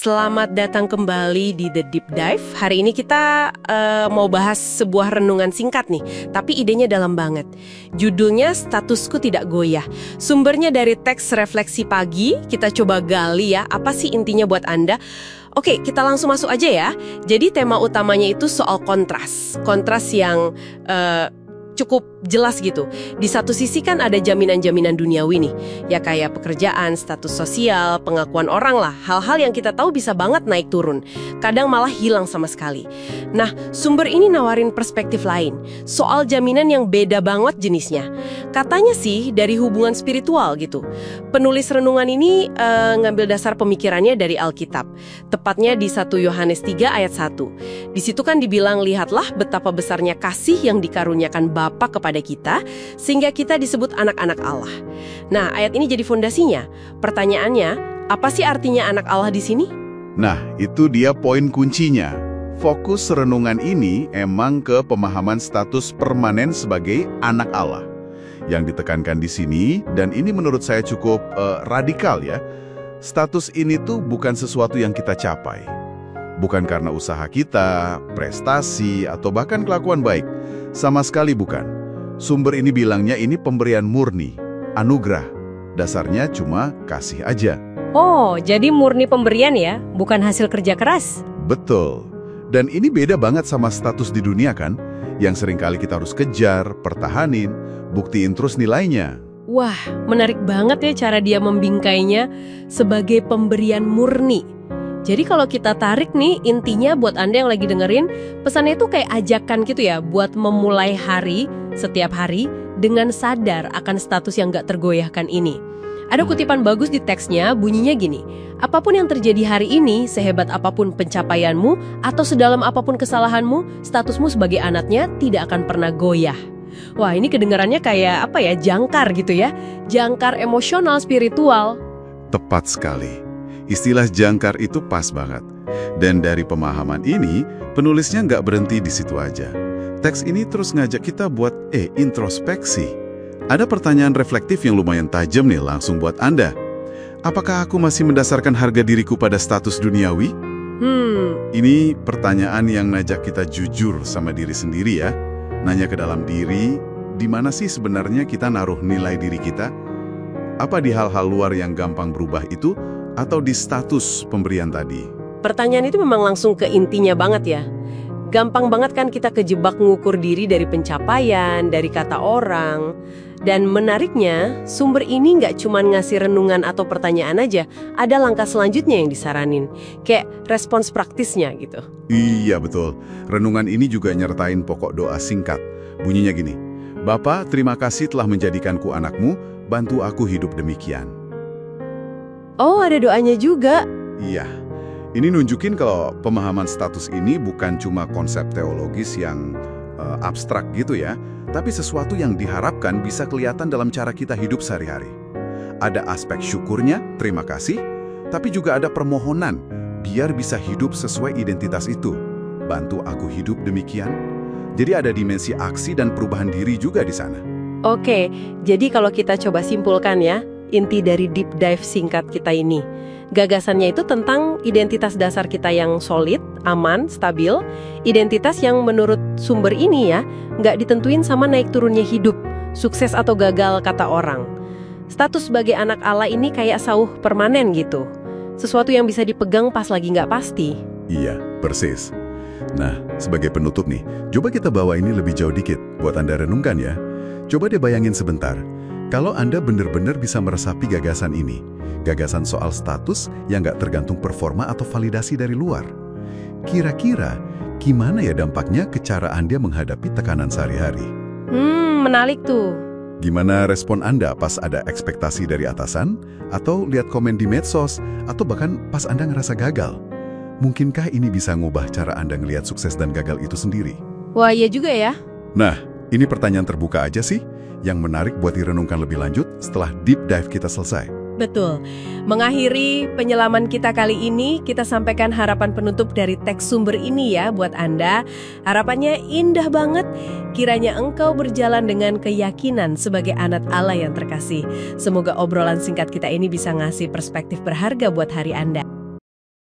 Selamat datang kembali di The Deep Dive. Hari ini kita mau bahas sebuah renungan singkat nih, tapi idenya dalam banget. Judulnya Statusku Tidak Goyah. Sumbernya dari teks refleksi pagi, kita coba gali ya, apa sih intinya buat Anda? Oke, kita langsung masuk aja ya. Jadi tema utamanya itu soal kontras. Kontras yang cukup jelas gitu. Di satu sisi kan ada jaminan-jaminan duniawi nih. Ya kayak pekerjaan, status sosial, pengakuan orang lah. Hal-hal yang kita tahu bisa banget naik turun. Kadang malah hilang sama sekali. Nah, sumber ini nawarin perspektif lain. Soal jaminan yang beda banget jenisnya. Katanya sih dari hubungan spiritual gitu. Penulis renungan ini ngambil dasar pemikirannya dari Alkitab. Tepatnya di 1 Yohanes 3 ayat 1. Di situ kan dibilang, lihatlah betapa besarnya kasih yang dikaruniakan Bapa kepada kita, sehingga kita disebut anak-anak Allah. Nah, ayat ini jadi fondasinya. Pertanyaannya, apa sih artinya anak Allah di sini? Nah, itu dia poin kuncinya. Fokus renungan ini emang ke pemahaman status permanen sebagai anak Allah. Yang ditekankan di sini, dan ini menurut saya cukup radikal ya, status ini tuh bukan sesuatu yang kita capai. Bukan karena usaha kita, prestasi, atau bahkan kelakuan baik. Sama sekali bukan. Sumber ini bilangnya ini pemberian murni, anugerah. Dasarnya cuma kasih aja. Oh, jadi murni pemberian ya, bukan hasil kerja keras? Betul. Dan ini beda banget sama status di dunia kan, yang seringkali kita harus kejar, pertahanin, buktiin terus nilainya. Wah, menarik banget ya cara dia membingkainya sebagai pemberian murni. Jadi kalau kita tarik nih, intinya buat Anda yang lagi dengerin, pesannya itu kayak ajakan gitu ya, buat memulai hari, setiap hari, dengan sadar akan status yang gak tergoyahkan ini. Ada kutipan bagus di teksnya, bunyinya gini, apapun yang terjadi hari ini, sehebat apapun pencapaianmu, atau sedalam apapun kesalahanmu, statusmu sebagai anaknya tidak akan pernah goyah. Wah, ini kedengarannya kayak apa ya, jangkar gitu ya, jangkar emosional, spiritual. Tepat sekali. Istilah jangkar itu pas banget. Dan dari pemahaman ini, penulisnya nggak berhenti di situ aja. Teks ini terus ngajak kita buat introspeksi. Ada pertanyaan reflektif yang lumayan tajam nih langsung buat Anda. Apakah aku masih mendasarkan harga diriku pada status duniawi? Ini pertanyaan yang ngajak kita jujur sama diri sendiri ya. Nanya ke dalam diri, di mana sih sebenarnya kita naruh nilai diri kita? Apa di hal-hal luar yang gampang berubah itu? Atau di status pemberian tadi? Pertanyaan itu memang langsung ke intinya banget ya. Gampang banget kan kita kejebak ngukur diri dari pencapaian, dari kata orang. Dan menariknya, sumber ini nggak cuma ngasih renungan atau pertanyaan aja, ada langkah selanjutnya yang disaranin. Kayak respons praktisnya gitu. Iya betul. Renungan ini juga nyertain pokok doa singkat. Bunyinya gini, Bapa, terima kasih telah menjadikanku anakmu, bantu aku hidup demikian. Oh, ada doanya juga. Iya, ini nunjukin kalau pemahaman status ini bukan cuma konsep teologis yang abstrak gitu ya, tapi sesuatu yang diharapkan bisa kelihatan dalam cara kita hidup sehari-hari. Ada aspek syukurnya, terima kasih, tapi juga ada permohonan, biar bisa hidup sesuai identitas itu. Bantu aku hidup demikian. Jadi ada dimensi aksi dan perubahan diri juga di sana. Oke, jadi kalau kita coba simpulkan ya, inti dari deep dive singkat kita ini. Gagasannya itu tentang identitas dasar kita yang solid, aman, stabil. Identitas yang menurut sumber ini ya, nggak ditentuin sama naik turunnya hidup, sukses atau gagal kata orang. Status sebagai anak Allah ini kayak sauh permanen gitu. Sesuatu yang bisa dipegang pas lagi nggak pasti. Iya, persis. Nah, sebagai penutup nih, coba kita bawa ini lebih jauh dikit buat Anda renungkan ya. Coba deh bayangin sebentar. Kalau Anda benar-benar bisa meresapi gagasan ini, gagasan soal status yang nggak tergantung performa atau validasi dari luar. Kira-kira gimana ya dampaknya ke cara Anda menghadapi tekanan sehari-hari? Menarik tuh. Gimana respon Anda pas ada ekspektasi dari atasan? Atau lihat komen di medsos? Atau bahkan pas Anda ngerasa gagal? Mungkinkah ini bisa ngubah cara Anda ngelihat sukses dan gagal itu sendiri? Wah, iya juga ya. Nah, ini pertanyaan terbuka aja sih, yang menarik buat direnungkan lebih lanjut setelah deep dive kita selesai. Betul. Mengakhiri penyelaman kita kali ini, kita sampaikan harapan penutup dari teks sumber ini ya buat Anda. Harapannya indah banget. Kiranya engkau berjalan dengan keyakinan sebagai anak Allah yang terkasih. Semoga obrolan singkat kita ini bisa ngasih perspektif berharga buat hari Anda.